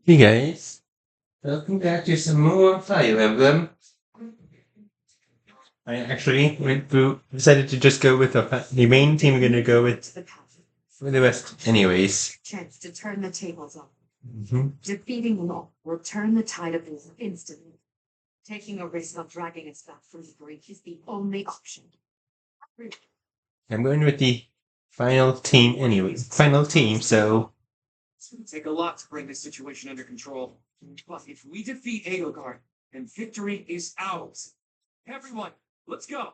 Hey guys, welcome back to some more Fire Emblem. I actually decided to just go with the main team. We're gonna go with for the rest, anyways. Chance to turn the tables on. hmm Defeating Law will turn the tide of war instantly. Taking a risk of dragging us back from the brink is the only option. I'm going with the final team, anyways. Final team. So It's going to take a lot to bring this situation under control. But if we defeat Edelgard, then victory is ours. Everyone, let's go.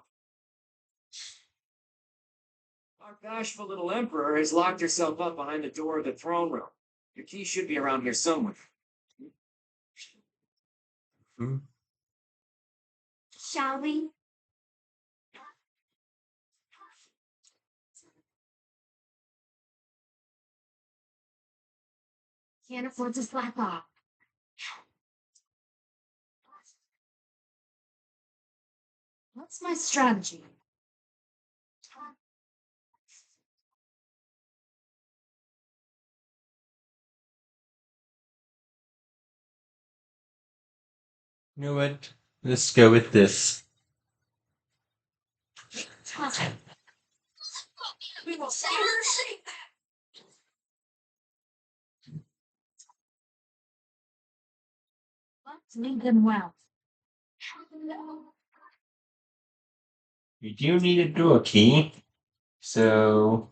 Our bashful little emperor has locked herself up behind the door of the throne room. Your key should be around here somewhere. hmm, Shall we? Can't afford to slack off. What's my strategy? you know what? Let's go with this. We will see. Let's lead them well. You do need a door key, so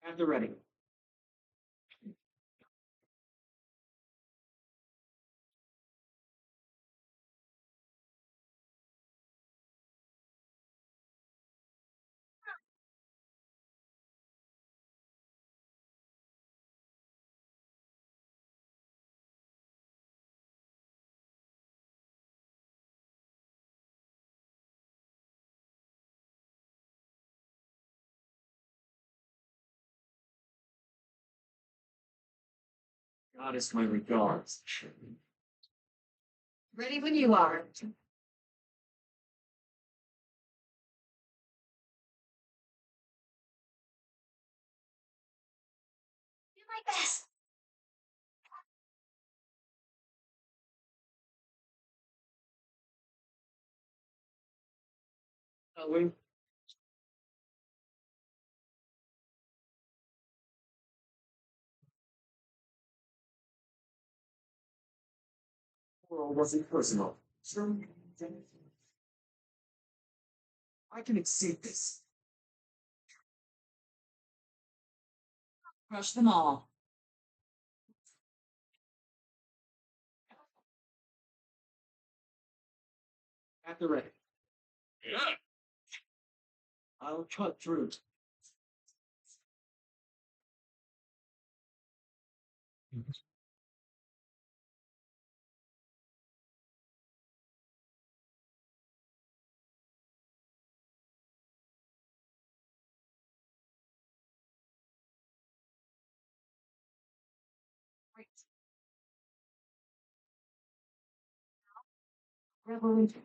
At the ready. Goddess, my regards. Ready when you are. Do my best. Owen, or wasn't personal. I can exceed this. Crush them all. At the ready. Yeah. I'll cut through. Great. Revolution.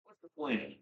What's the plan?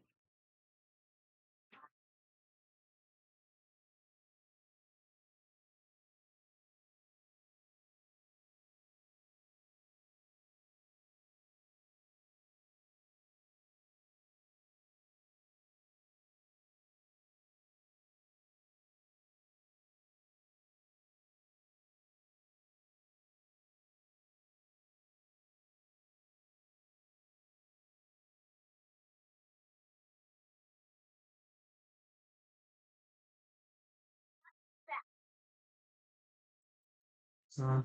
uh,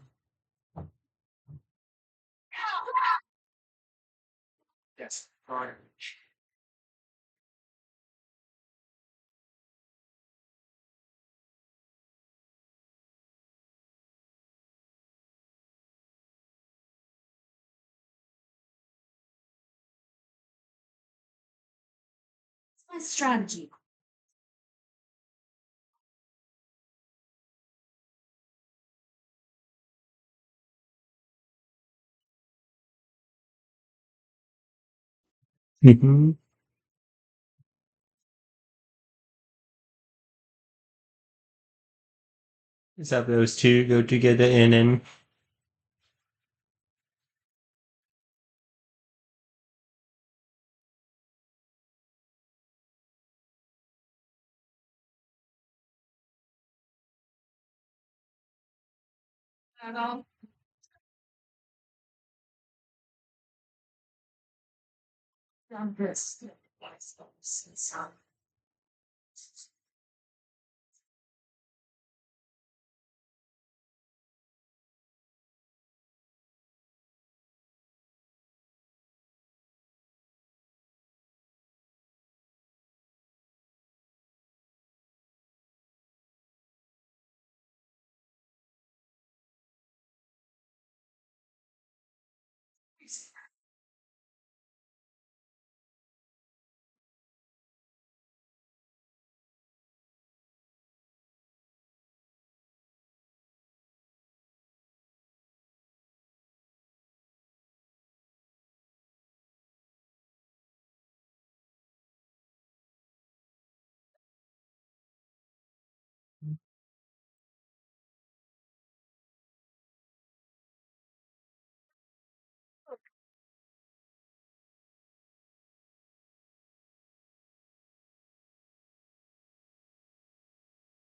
Yes. Fine. What's my strategy? Mm-hmm. Let's have those two go together and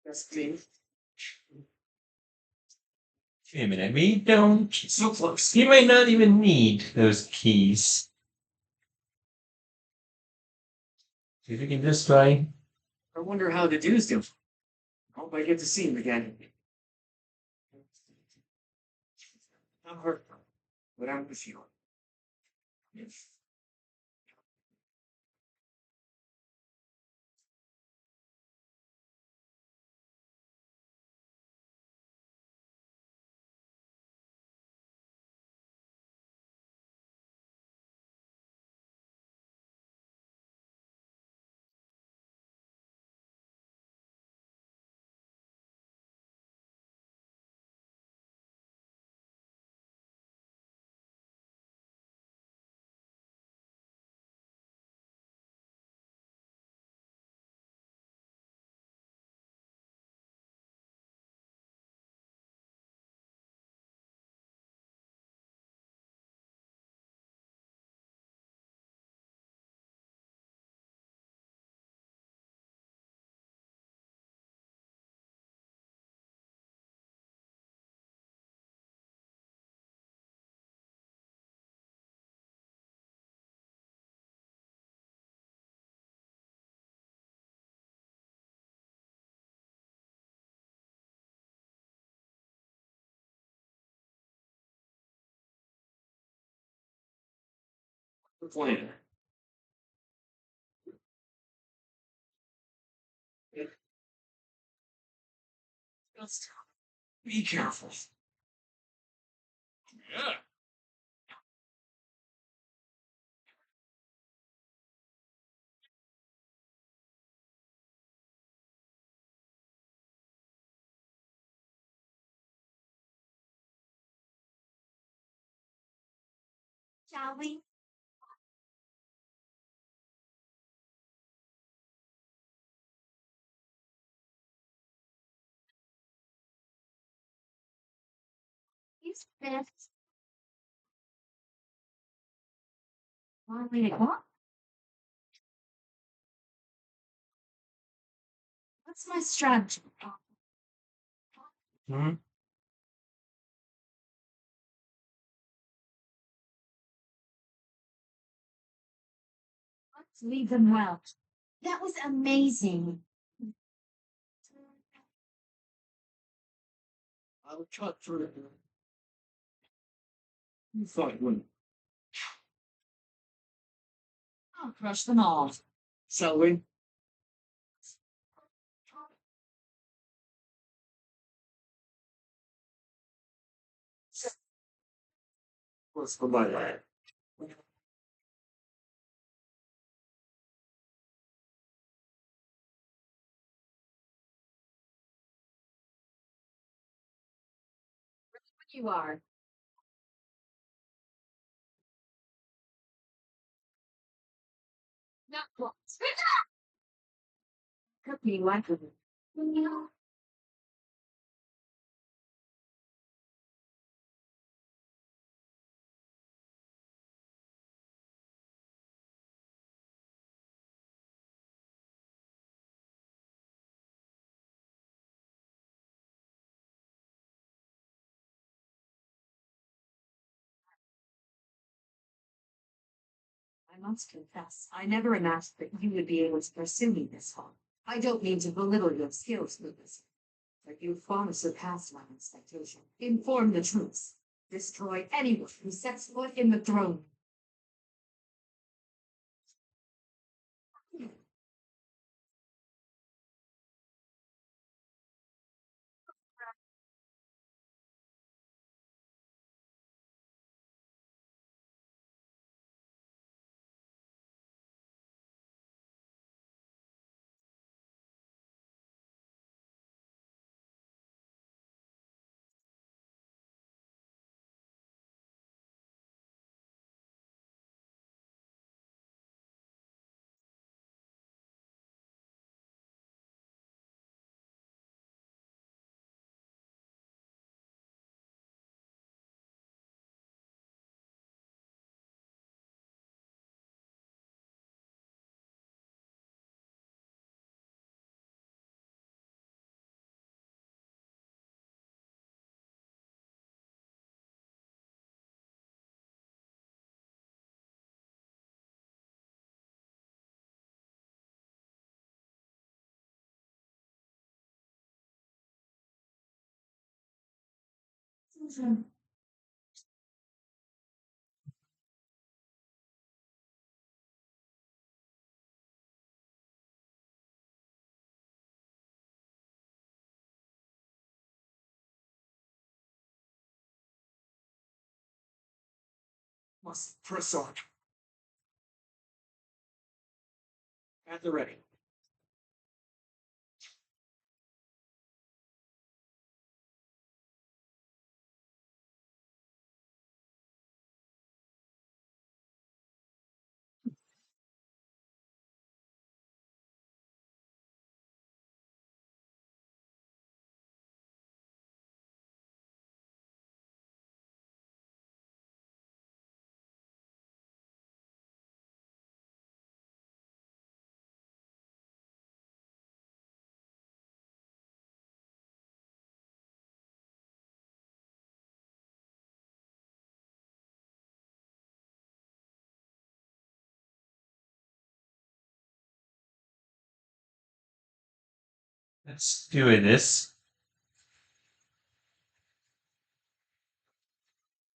That's clean. wait a minute, we don't. So close. You might not even need those keys. See if we can just try. I wonder how the dude's doing. Hope I get to see him again. I'm hurt, but I'm with you. The plan. Just be careful. Yeah. Shall we? He's fifth. Want me to go? What's my strategy? Hmm? Let's leave them well. That was amazing. I will cut through. You thought it wouldn't. I'll crush them all. Shall we? What's for my life? You are. Could be weapon. I must confess, I never imagined that you would be able to pursue me this far. I don't mean to belittle your skills, Lucas, but you've far surpassed my expectation. Inform the troops. Destroy anyone who sets foot in the throne. Must press on. At the ready. Let's do this.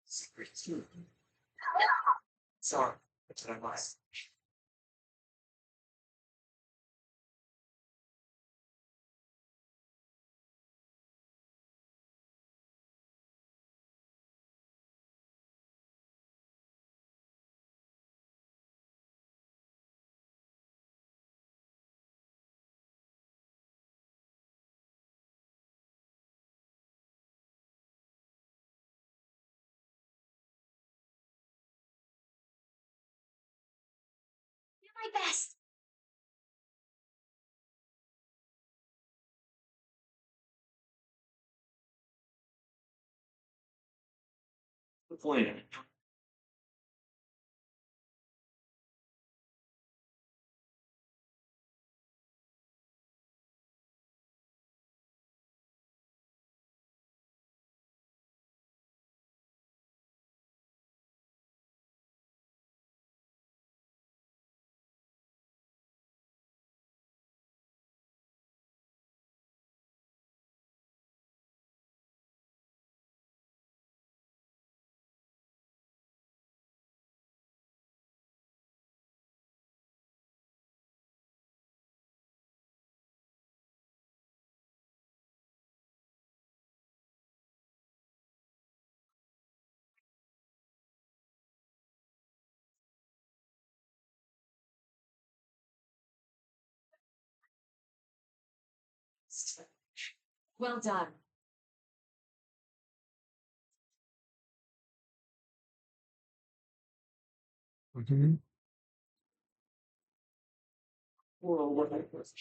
Secret team. Sorry, but I must. My best. The plan. Well done. Mhm. for what I was.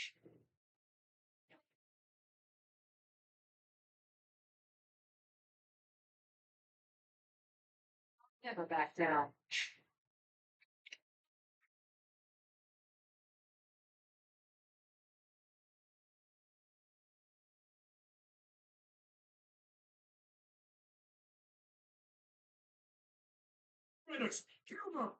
Never back down. Finish! Kill them!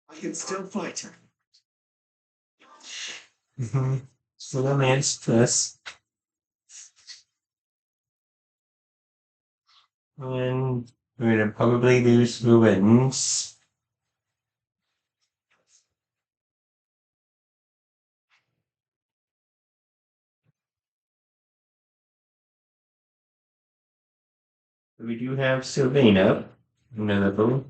I can still fight. Mm-hmm. So the man's plus. And we're gonna probably lose who wins. We do have Sylvana, another.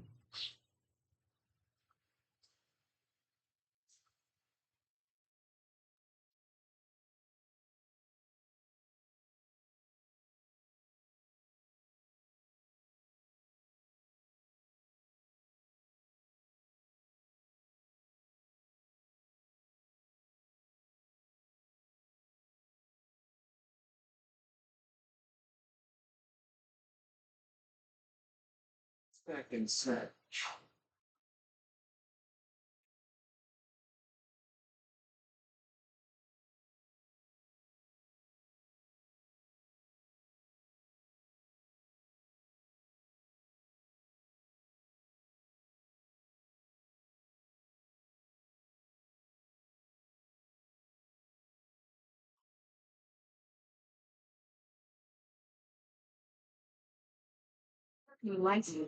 Back inside. You like you.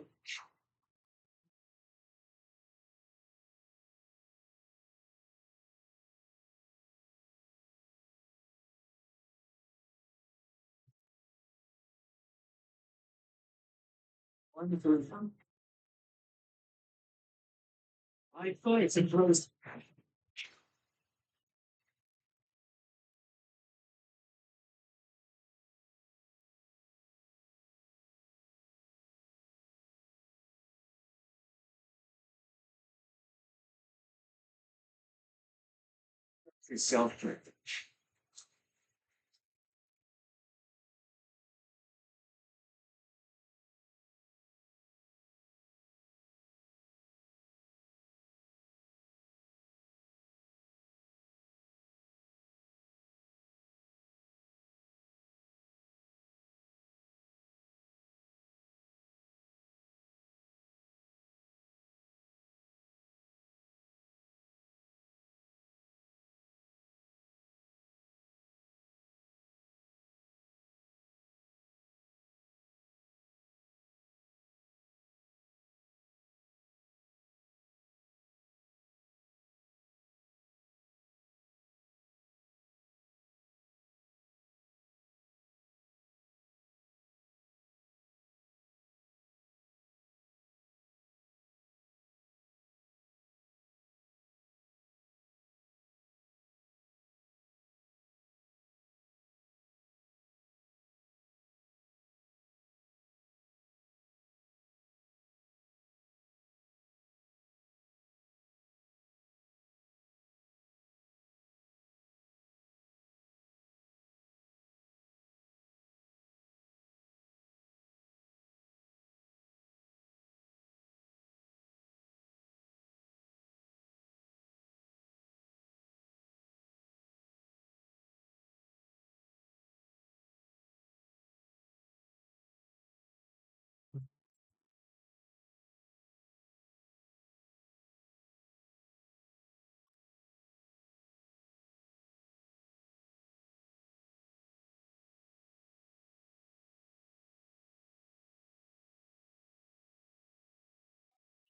Wonderful. I fight and close. Self-driven.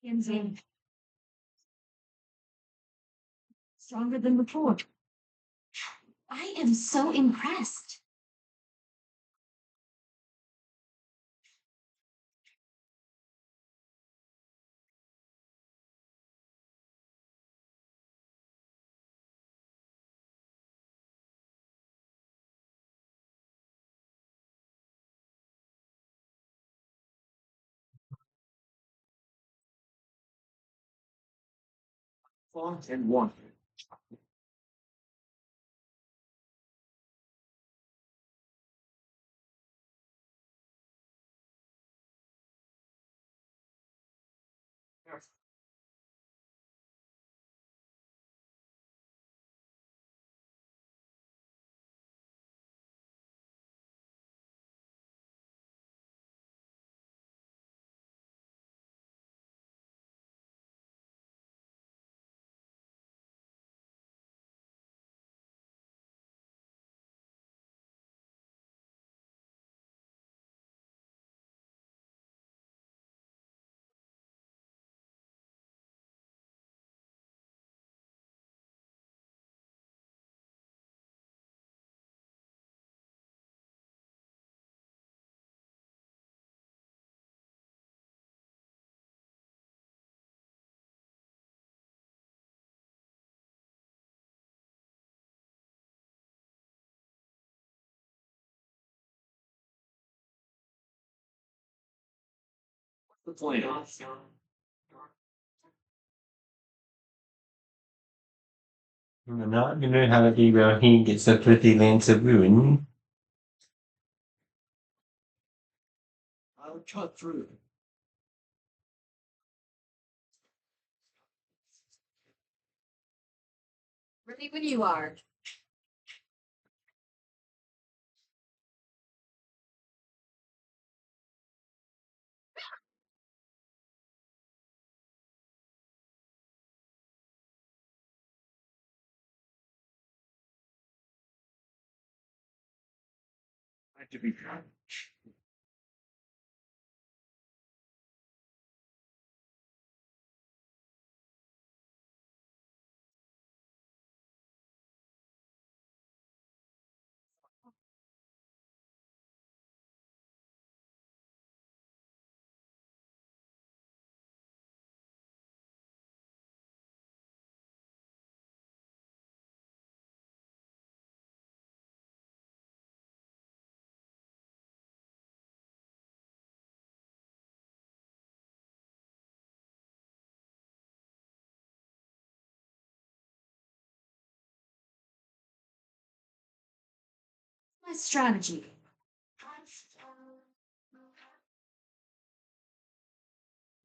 Insane. Stronger than before. I am so impressed. Fought and won. The plan. We're not going to have it be where he gets the pretty lands of ruin. I'll cut through. Ready when you are. I have to be proud. My strategy.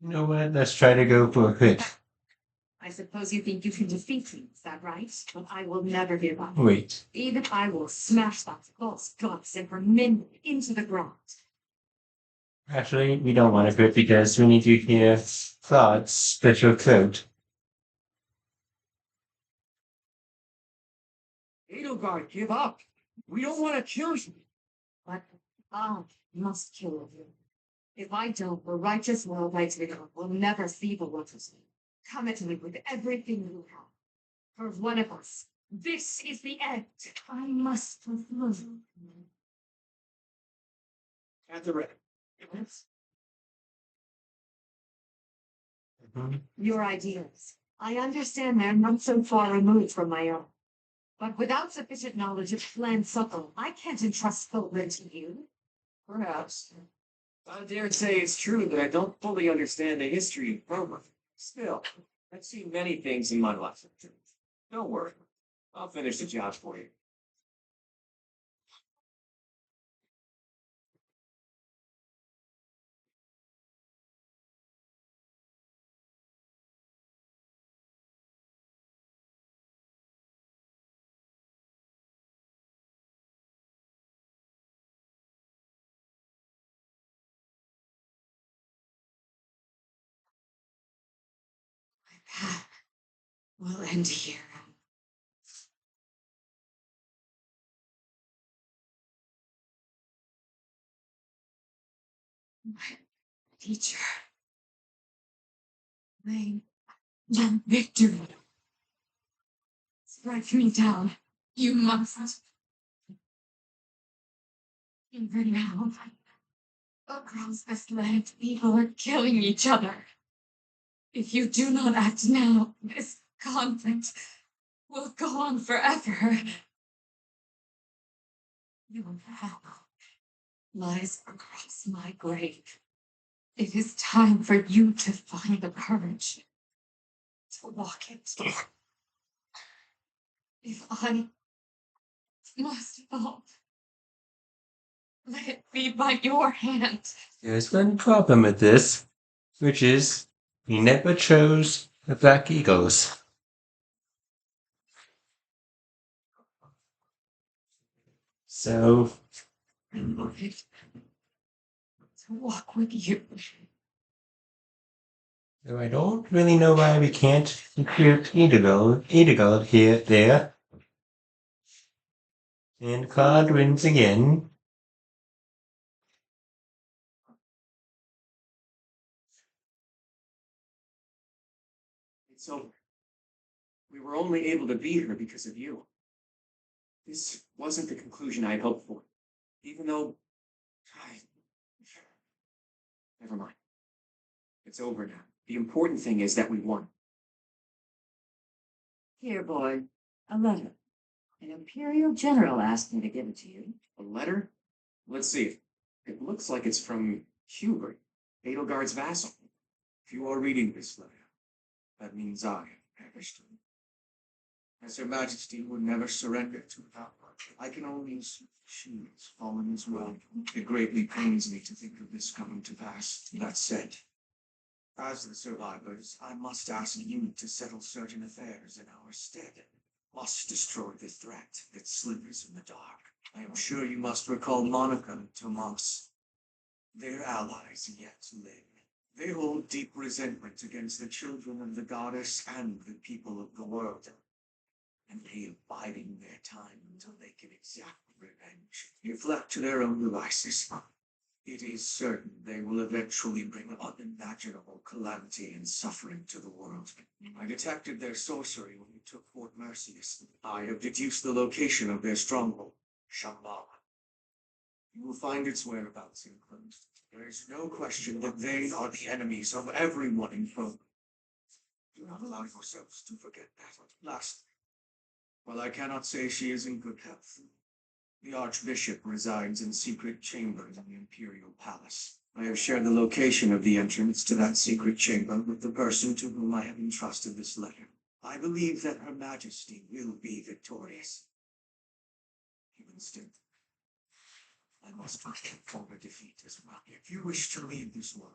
You know what? Let's try to go for a crit. I suppose you think you can defeat me, is that right? But I will never give up. Wait. Even I will smash that false goddess and her minion into the ground. Actually, we don't want to crit because we need to hear Claude's special code. Edelgard, give up. We don't want to kill you. But I must kill you. If I don't, the righteous world I take on will never see the waters. Come at me with everything you have. For one of us, this is the end. I must fulfill. At the ready. Your ideas. I understand they're not so far removed from my own. But without sufficient knowledge of Plan Suckle, I can't entrust Philbin to you. Perhaps. I dare say it's true that I don't fully understand the history of Roma. Still, I've seen many things in my life. Don't worry. I'll finish the job for you. My path will end here. My teacher. Rain, your victory. Strike me down. You must. Even now, across this land, people are killing each other. If you do not act now, this conflict will go on forever. Your path lies across my grave. It is time for you to find the courage to walk it. If I must fall, let it be by your hand. There's one problem with this, which is he never chose the Black Eagles. So, To walk with you. so I don't really know why we can't recruit Edelgard there. And Claude wins again. It's over. We were only able to beat her because of you. This wasn't the conclusion I had hoped for. Even though Never mind. It's over now. The important thing is that we won. Here, boy. A letter. An Imperial General asked me to give it to you. A letter? Let's see. It looks like it's from Hubert, Edelgard's vassal. If you are reading this letter, that means I have perished. As Her Majesty would never surrender to power, I can only assume she has fallen as well. It greatly pains me to think of this coming to pass. That said, as the survivors, I must ask you to settle certain affairs in our stead. Must destroy the threat that slithers in the dark. I am sure you must recall Monica and Tomas. Their allies yet live. They hold deep resentment against the children of the goddess and the people of the world, and they are biding their time until they can exact revenge. If left to their own devices, it is certain they will eventually bring unimaginable calamity and suffering to the world. I detected their sorcery when we took Fort Merceus. I have deduced the location of their stronghold, Shambhala. You will find its whereabouts enclosed. There is no question that they are the enemies of everyone in Folk. Do not allow yourselves to forget that. Last, while I cannot say she is in good health, the Archbishop resides in secret chambers in the Imperial Palace. I have shared the location of the entrance to that secret chamber with the person to whom I have entrusted this letter. I believe that Her Majesty will be victorious. Even still, I must for her defeat as well. If you wish to leave this world,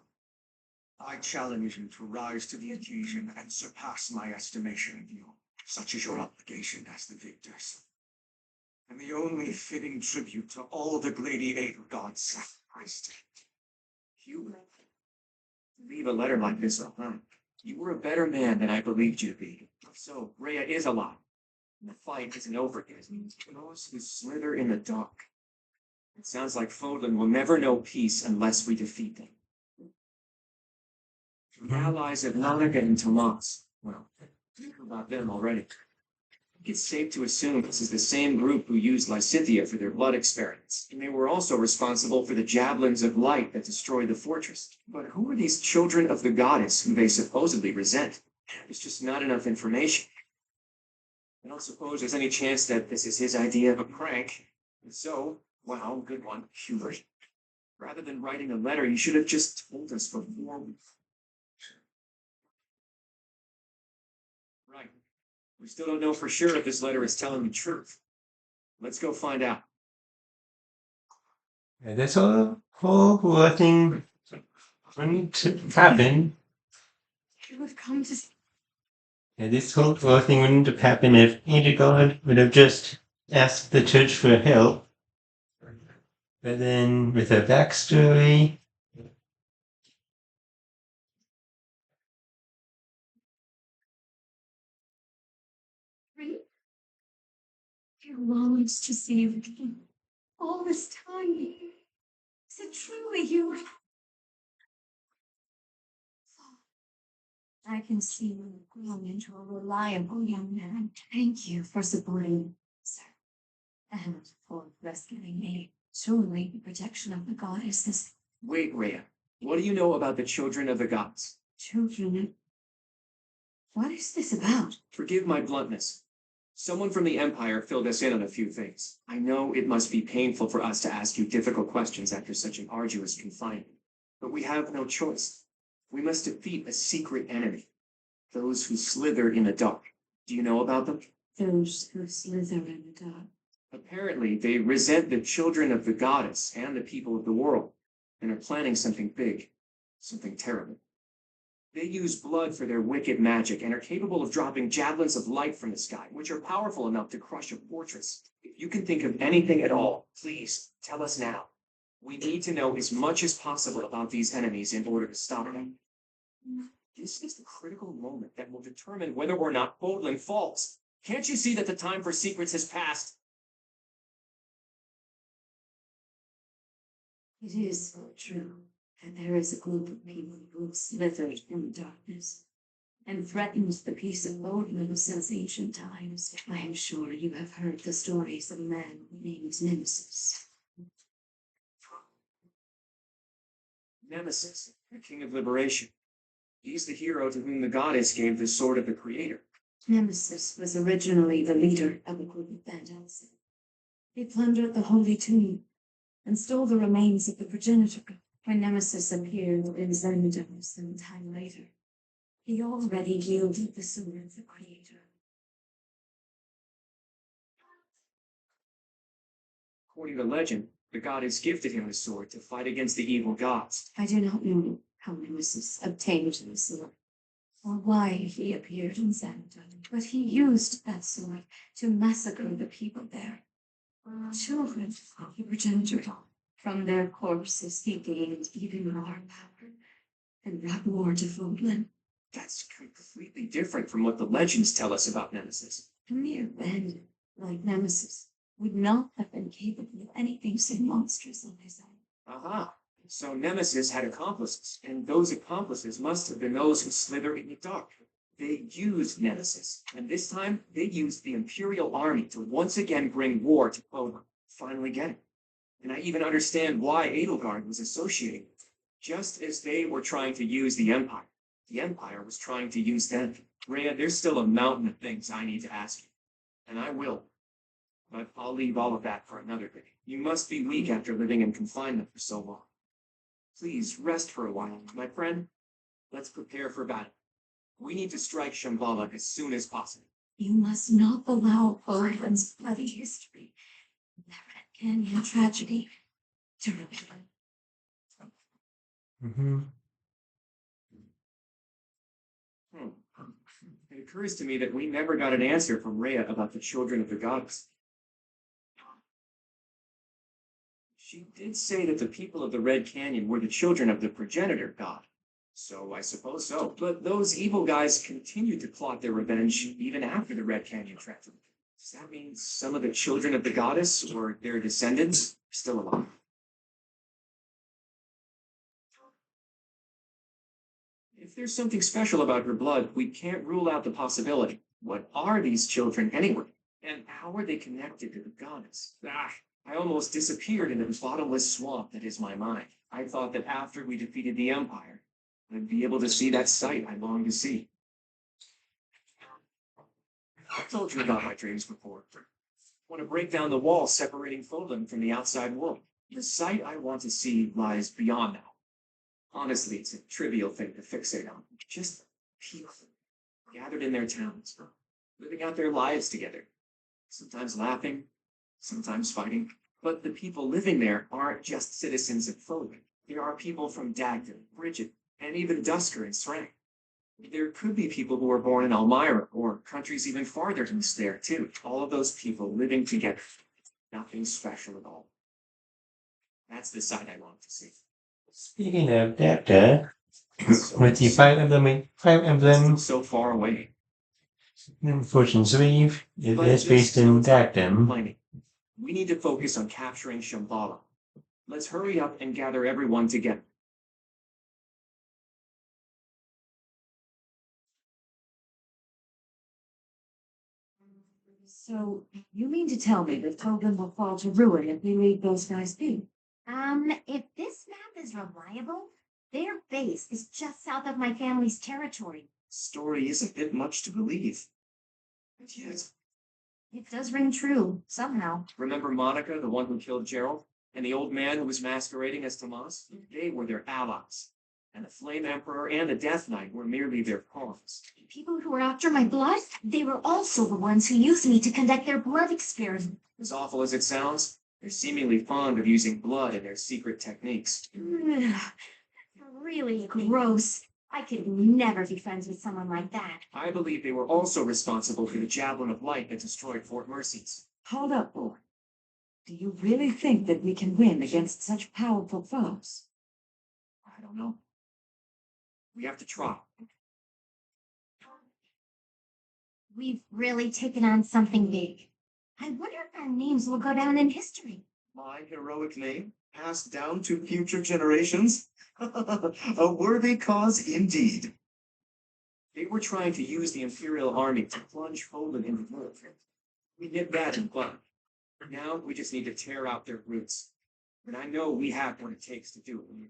I challenge you to rise to the occasion and surpass my estimation of you. Such is your obligation as the victors, and the only fitting tribute to all the gladiator gods sacrificed. You leave a letter like this behind. You were a better man than I believed you to be. So, Rhea is alive. And the fight isn't over yet. Those who slither in the dark. It sounds like Fodlan will never know peace unless we defeat them. The allies of Monica and Tomas. Well, think about them already. It's safe to assume this is the same group who used Lysithea for their blood experiments, and they were also responsible for the javelins of light that destroyed the fortress. But who are these children of the goddess who they supposedly resent? There's just not enough information. I don't suppose there's any chance that this is his idea of a prank. If so, well, good one, Hubert. Rather than writing a letter, you should have just told us before we... Right. We still don't know for sure if this letter is telling the truth. Let's go find out. Yeah, this whole thing wouldn't happen. You have come to see. Yeah, this whole thing wouldn't have happened if Edelgard would have just asked the church for help. But then, with her backstory, You longed to see you again. All this time. Is it truly you? I can see you have grown into a reliable young man. Thank you for supporting me, sir, and for rescuing me. Surely the protection of the goddess is Wait, Rhea. What do you know about the children of the gods? children. What is this about? Forgive my bluntness. Someone from the Empire filled us in on a few things. I know it must be painful for us to ask you difficult questions after such an arduous confinement, but we have no choice. We must defeat a secret enemy. Those who slither in the dark. Do you know about them? Those who slither in the dark. Apparently, they resent the children of the goddess and the people of the world, and are planning something big, something terrible. They use blood for their wicked magic and are capable of dropping javelins of light from the sky, which are powerful enough to crush a fortress. If you can think of anything at all, please tell us now. We need to know as much as possible about these enemies in order to stop them. This is the critical moment that will determine whether or not Bodlin falls. Can't you see that the time for secrets has passed? It is so true that there is a group of people who have slithered in the darkness and threatened the peace of Bodmin since ancient times. I am sure you have heard the stories of a man named Nemesis. Nemesis, the king of liberation. He's the hero to whom the goddess gave the sword of the creator. Nemesis was originally the leader of a group of bandits. He plundered the holy tomb and stole the remains of the progenitor. When Nemesis appeared in Zendar some time later, he already wielded the sword of the creator. According to legend, the goddess gifted him the sword to fight against the evil gods. I do not know how Nemesis obtained the sword, or why he appeared in Zendar, but he used that sword to massacre the people there. Children of the progenitor. From their corpses he gained even more power and brought more to Bodlin. That's completely different from what the legends tell us about Nemesis. A mere bandit like Nemesis would not have been capable of anything so monstrous on his own. Aha. So Nemesis had accomplices, and those accomplices must have been those who slither in the dark. They used Nemesis, and this time they used the Imperial Army to once again bring war to Bodlin. Finally get it. And I even understand why Edelgard was associating with it. Just as they were trying to use the Empire was trying to use them. Rhea, there's still a mountain of things I need to ask you. And I will. But I'll leave all of that for another day. You must be weak after living in confinement for so long. Please rest for a while, my friend. Let's prepare for battle. We need to strike Shambhala as soon as possible. You must not allow Bodlin's bloody history, the Red Canyon tragedy, to repeat. Mm-hmm. It occurs to me that we never got an answer from Rhea about the children of the goddess. She did say that the people of the Red Canyon were the children of the progenitor god. So I suppose so. But those evil guys continued to plot their revenge even after the Red Canyon tragedy. Does that mean some of the children of the goddess or their descendants are still alive? If there's something special about her blood, we can't rule out the possibility. What are these children anyway? And how are they connected to the goddess? I almost disappeared in the bottomless swamp that is my mind. I thought that after we defeated the Empire, I'd be able to see that sight I long to see. I've told you about my dreams before. I want to break down the wall separating Fodlan from the outside world. The sight I want to see lies beyond now. Honestly, it's a trivial thing to fixate on. Just people gathered in their towns, living out their lives together. Sometimes laughing, sometimes fighting. But the people living there aren't just citizens of Fodlan. There are people from Dagden, Bridget, and even Dusker and Srang. There could be people who were born in Elmira, or countries even farther east there, too. All of those people living together. Nothing special at all. That's the side I want to see. Speaking of that, with the Fire Emblem So far away. Fortune's Weave, it But is based in Dagden. We need to focus on capturing Shambhala. Let's hurry up and gather everyone together. So, you mean to tell me that Tobin will fall to ruin if we leave those guys be? If this map is reliable, their base is just south of my family's territory. Story is a bit much to believe. But yet, It does ring true, somehow. remember Monica, the one who killed Gerald, and the old man who was masquerading as Tomas? They were their allies. And the Flame Emperor and the Death Knight were merely their pawns. People who were after my blood, they were also the ones who used me to conduct their blood experiment. As awful as it sounds, they're seemingly fond of using blood in their secret techniques. Ugh, really gross. I could never be friends with someone like that. I believe they were also responsible for the Javelin of Light that destroyed Fort Mercy's. Hold up, boy. Do you really think that we can win against such powerful foes? I don't know. We have to try. We've really taken on something big. I wonder if our names will go down in history. My heroic name, passed down to future generations? A worthy cause indeed. They were trying to use the Imperial Army to plunge Poland into warfare. We did that in fun. Now we just need to tear out their roots. And I know we have what it takes to do it.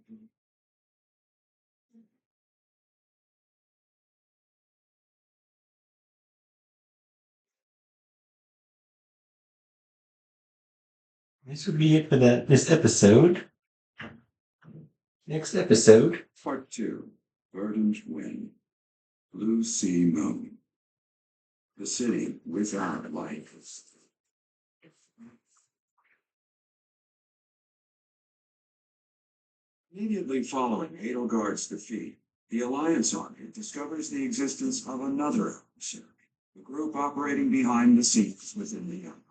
This would be it for this episode. Next episode. Part 2. Verdant Wind. Blue Sea Moon. The city without life. Immediately following Edelgard's defeat, the Alliance Army discovers the existence of another adversary, the group operating behind the scenes within the Empire.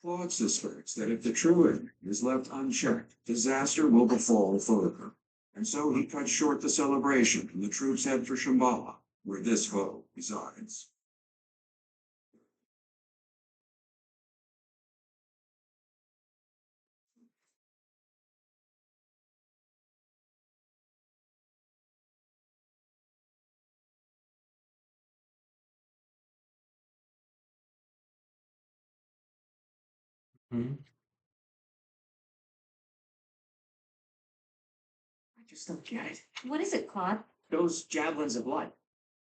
Claude suspects that if the Druid is left unchecked, disaster will befall further, and so he cuts short the celebration and the troops head for Shambhala, where this foe resides. Hmm. I just don't get it. What is it, Claude? Those Javelins of Light.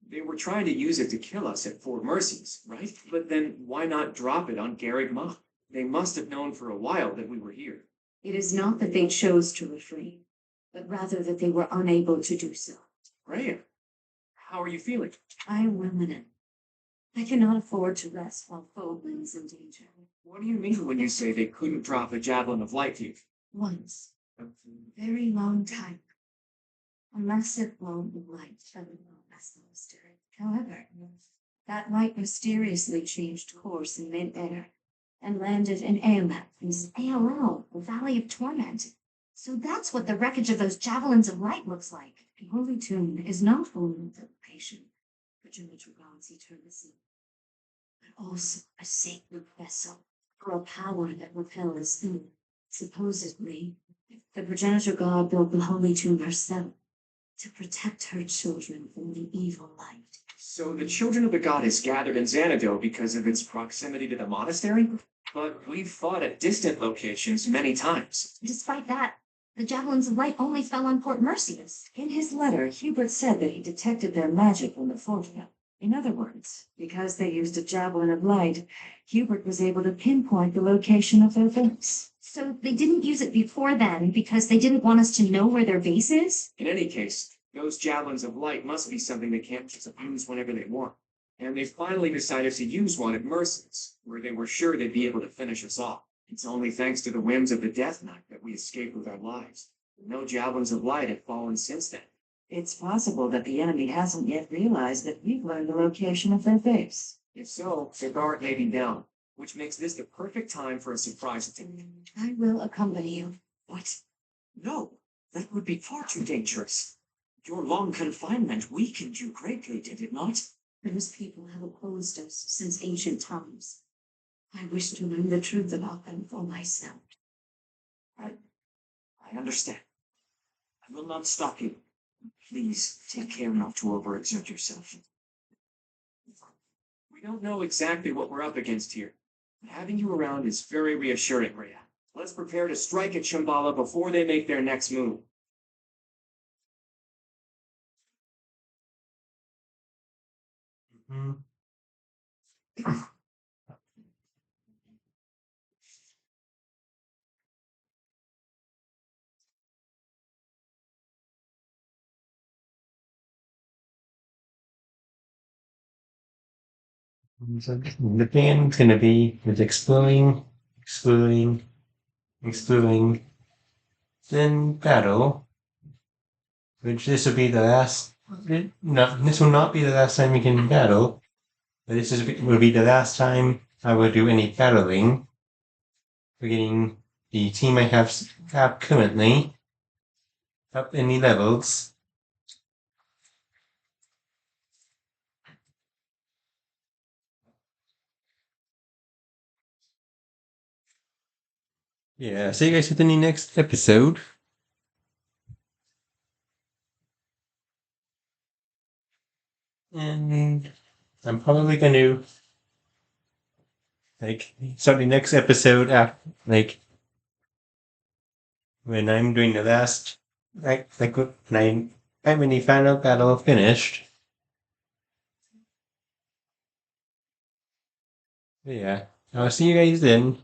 They were trying to use it to kill us at Fort Mercy's, right? But then why not drop it on Garrick Mach? They must have known for a while that we were here. It is not that they chose to refrain, but rather that they were unable to do so. Rhea, how are you feeling? I am ruminant. I cannot afford to rest while foe is in danger. What do you mean when you say they couldn't drop a Javelin of Light here? Once, a very long time, a massive ball of light fell past the mystery. However, that light mysteriously changed course in mid-air and landed in Emblem. ALL, the Valley of Torment. So that's what the wreckage of those Javelins of Light looks like. The Holy Tomb is not only the location for Progenitor God's eternity, but also a sacred vessel for a power that repels evil. Supposedly, the Progenitor God built the Holy Tomb herself to protect her children from the evil light. So the children of the goddess gathered in Xanadu because of its proximity to the monastery? But we've fought at distant locations many times. Despite that, the Javelins of Light only fell on Port Mercy's. In his letter, Hubert said that he detected their magic when the fort fell. In other words, because they used a javelin of light, Hubert was able to pinpoint the location of their base. So they didn't use it before then because they didn't want us to know where their base is? In any case, those Javelins of Light must be something they can't just use whenever they want. And they finally decided to use one at Mercy's, where they were sure they'd be able to finish us off. It's only thanks to the whims of the Death Knight that we escaped with our lives. No Javelins of Light have fallen since then. It's possible that the enemy hasn't yet realized that we've learned the location of their base. If so, their guard may be down, which makes this the perfect time for a surprise attack. I will accompany you. What? No, that would be far too dangerous. Your long confinement weakened you greatly, did it not? Those people have opposed us since ancient times. I wish to learn the truth about them for myself. I understand. I will not stop you. Please take care not to overexert yourself. We don't know exactly what we're up against here. But having you around is very reassuring, Rhea. Let's prepare to strike at Shambhala before they make their next move. Mhm. So the plan's gonna be with exploring, exploring, exploring, then battle. Which this will be the last. No, this will not be the last time we can battle. But will be the last time I will do any battling. We're getting the team I have currently up any levels. Yeah, see you guys in the next episode. And I'm probably going to start the next episode after when I'm doing the last when I have any final battle finished. Yeah, I'll see you guys then.